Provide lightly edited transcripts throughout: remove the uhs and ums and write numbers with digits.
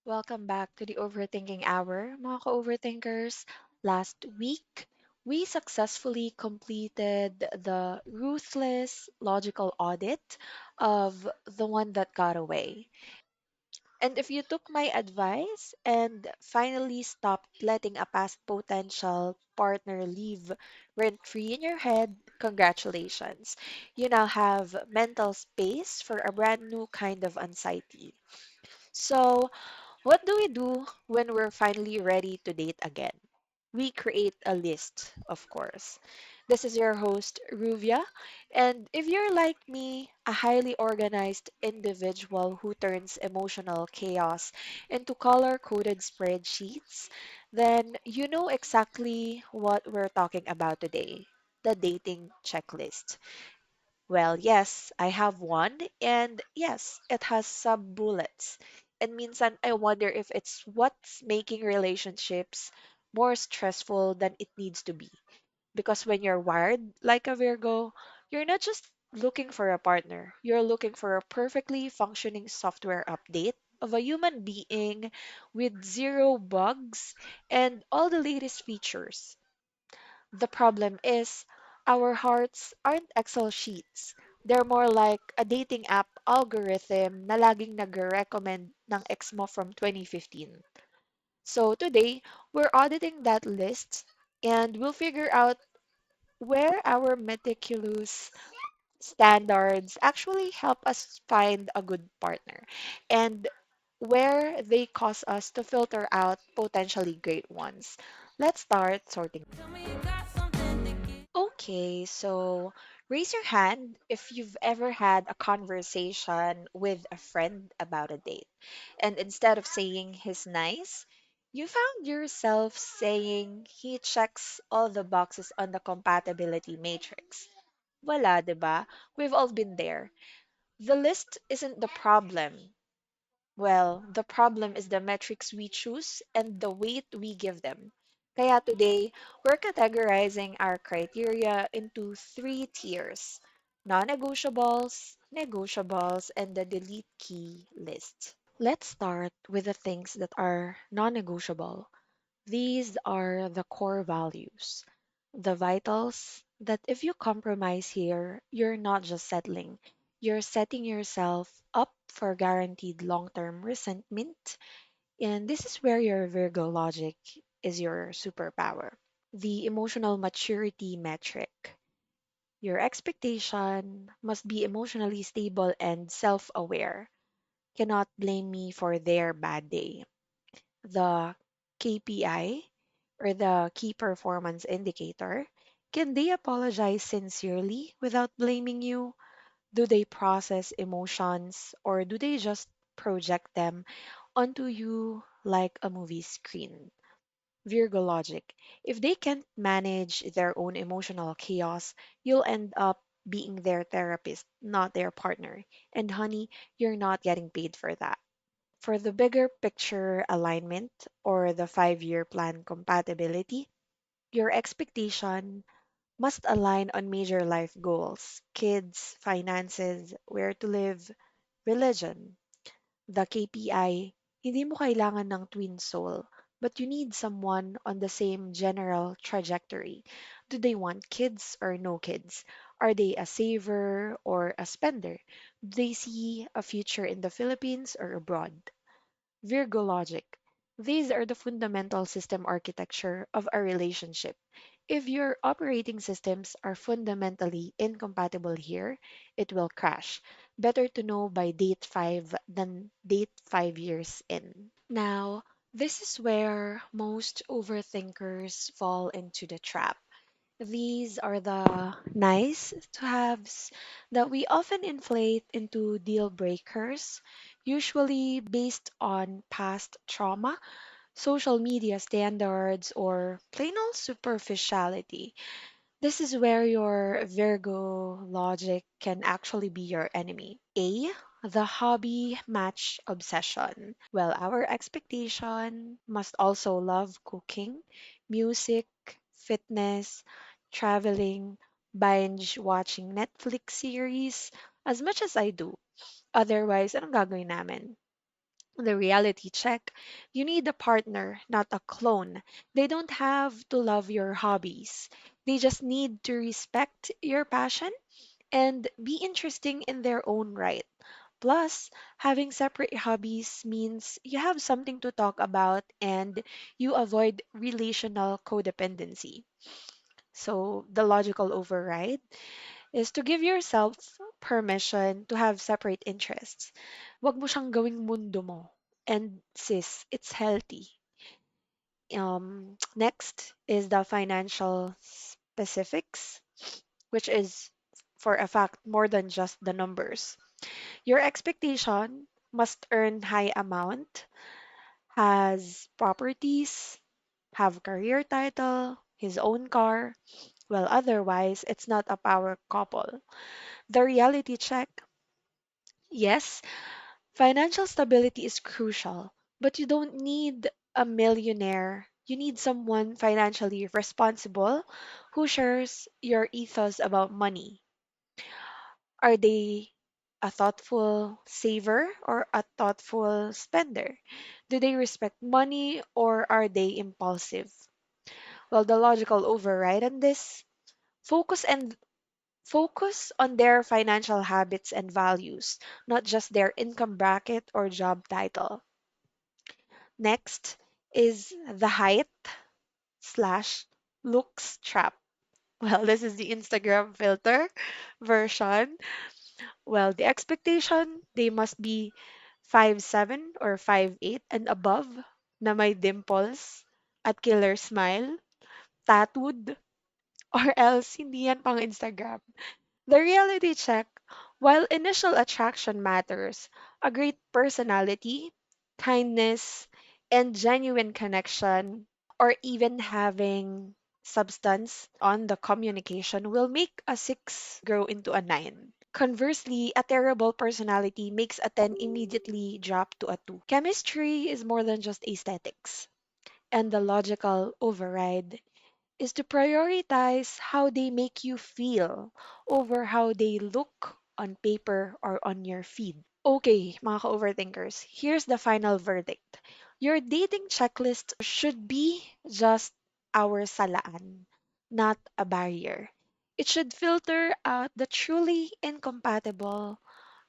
Welcome back to the Overthinking Hour, mga ka-overthinkers. Last week, we successfully completed the ruthless logical audit of the one that got away. And if you took my advice and finally stopped letting a past potential partner live rent free in your head, congratulations. You now have mental space for a brand new kind of anxiety. So, what do we do when we're finally ready to date again? We create a list, of course. This is your host, Ruvia. And if you're like me, a highly organized individual who turns emotional chaos into color coded spreadsheets, then you know exactly what we're talking about today, the dating checklist. Well, yes, I have one, and yes, it has some bullets. And means that I wonder if it's what's making relationships more stressful than it needs to be. Because when you're wired like a Virgo, you're not just looking for a partner, you're looking for a perfectly functioning software update of a human being with zero bugs and all the latest features. The problem is, our hearts aren't Excel sheets. They're more like a dating app algorithm na laging nag-recommend ng ex mo from 2015. So today, we're auditing that list and we'll figure out where our meticulous standards actually help us find a good partner and where they cause us to filter out potentially great ones. Let's start sorting. Okay, so raise your hand if you've ever had a conversation with a friend about a date. And instead of saying he's nice, you found yourself saying he checks all the boxes on the compatibility matrix. Voila, diba? We've all been there. The list isn't the problem. Well, the problem is the metrics we choose and the weight we give them. Kaya today, we're categorizing our criteria into three tiers: non-negotiables, negotiables, and the delete key list. Let's start with the things that are non-negotiable. These are the core values, the vitals that if you compromise here, you're not just settling, you're setting yourself up for guaranteed long term resentment. And this is where your Virgo logic is your superpower. The emotional maturity metric. Your expectation must be emotionally stable and self aware. Cannot blame me for their bad day. The KPI or the key performance indicator, can they apologize sincerely without blaming you? Do they process emotions or do they just project them onto you like a movie screen? Virgo logic. If they can't manage their own emotional chaos, you'll end up being their therapist, not their partner. And honey, you're not getting paid for that. For the bigger picture alignment or the 5-year plan compatibility, your expectation must align on major life goals: kids, finances, where to live, religion. The KPI, hindi mo kailangan ng twin soul, but you need someone on the same general trajectory. Do they want kids or no kids? Are they a saver or a spender? Do they see a future in the Philippines or abroad? Virgo logic. These are the fundamental system architecture of a relationship. If your operating systems are fundamentally incompatible here, it will crash. Better to know by date 5 than date 5 years in. Now, this is where most overthinkers fall into the trap. These are the nice to haves that we often inflate into deal breakers, usually based on past trauma, social media standards, or plain old superficiality. This is where your Virgo logic can actually be your enemy. A. The hobby match obsession. Well, our expectation must also love cooking, music, fitness, traveling, binge watching Netflix series as much as I do. Otherwise, anong gagawin namin? The reality check. You need a partner, not a clone. They don't have to love your hobbies. They just need to respect your passion and be interesting in their own right. Plus, having separate hobbies means you have something to talk about and you avoid relational codependency. So, the logical override is to give yourself permission to have separate interests. Wag mo siyang gawing mundo mo. And sis, it's healthy. Next is the financial specifics, which is for a fact more than just the numbers. Your expectation must earn high amount, has properties, have career title, his own car. Well, otherwise, it's not a power couple. The reality check. Yes, financial stability is crucial, but you don't need a millionaire. You need someone financially responsible who shares your ethos about money. Are they a thoughtful saver or a thoughtful spender? Do they respect money or are they impulsive? Well, the logical override on this, focus and focus on their financial habits and values, not just their income bracket or job title. Next is the height slash looks trap. Well, this is the Instagram filter version. Well, the expectation, they must be 5'7" or 5'8" and above na may dimples at killer smile, tattooed, or else hindi yan pang Instagram. The reality check, while initial attraction matters, a great personality, kindness, and genuine connection, or even having substance on the communication will make a 6 grow into a 9. Conversely, a terrible personality makes a 10 immediately drop to a 2. Chemistry is more than just aesthetics. And the logical override is to prioritize how they make you feel over how they look on paper or on your feed. Okay, mga ka-overthinkers, here's the final verdict. Your dating checklist should be just our salaan, not a barrier. It should filter out the truly incompatible,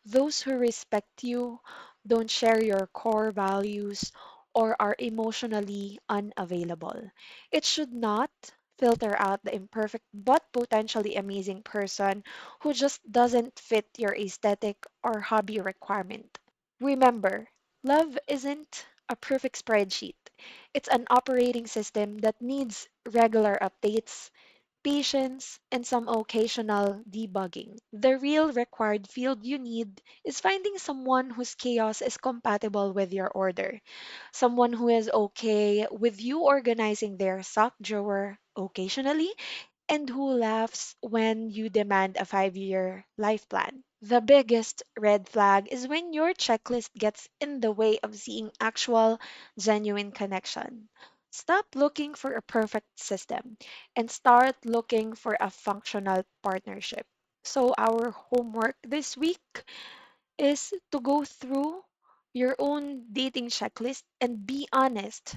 those who respect you, don't share your core values, or are emotionally unavailable. It should not filter out the imperfect but potentially amazing person who just doesn't fit your aesthetic or hobby requirement. Remember, love isn't a perfect spreadsheet. It's an operating system that needs regular updates, patience, and some occasional debugging. The real required field you need is finding someone whose chaos is compatible with your order. Someone who is okay with you organizing their sock drawer occasionally and who laughs when you demand a 5-year life plan. The biggest red flag is when your checklist gets in the way of seeing actual, genuine connection. Stop looking for a perfect system and start looking for a functional partnership. So, our homework this week is to go through your own dating checklist and be honest.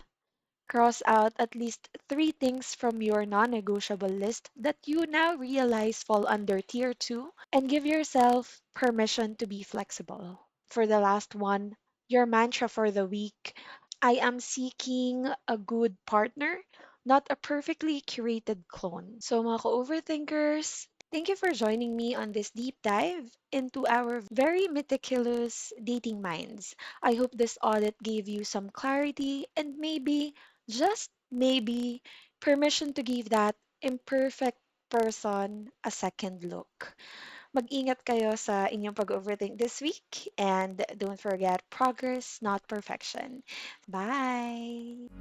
Cross out at least 3 things from your non negotiable list that you now realize fall under tier 2 and give yourself permission to be flexible. For the last one, your mantra for the week, I am seeking a good partner, not a perfectly curated clone. So, mga overthinkers, thank you for joining me on this deep dive into our very meticulous dating minds. I hope this audit gave you some clarity and maybe, just maybe, permission to give that imperfect person a second look. Mag-ingat kayo sa inyong pag-overthink this week and don't forget progress, not perfection. Bye!